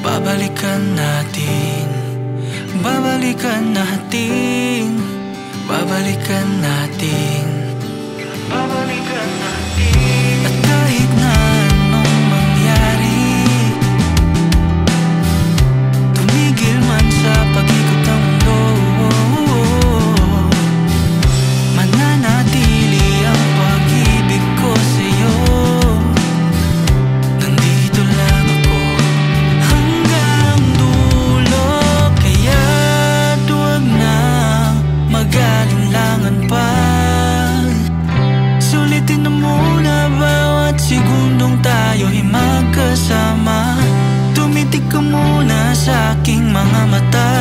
Babalikan natin, babalikan natin, babalikan natin, babalikan natin. At kahit na anong mangyari, tumigil man sa pag-ikot ng mundo, mananatili ang pag-ibig ko sa'yo. Nandito lang ako hanggang dulo, kaya't huwag na mag-alinlangan pa. Sulitin na muna bawat segundong tayo'y magkasama. Tumitig ka muna sa aking mga mata.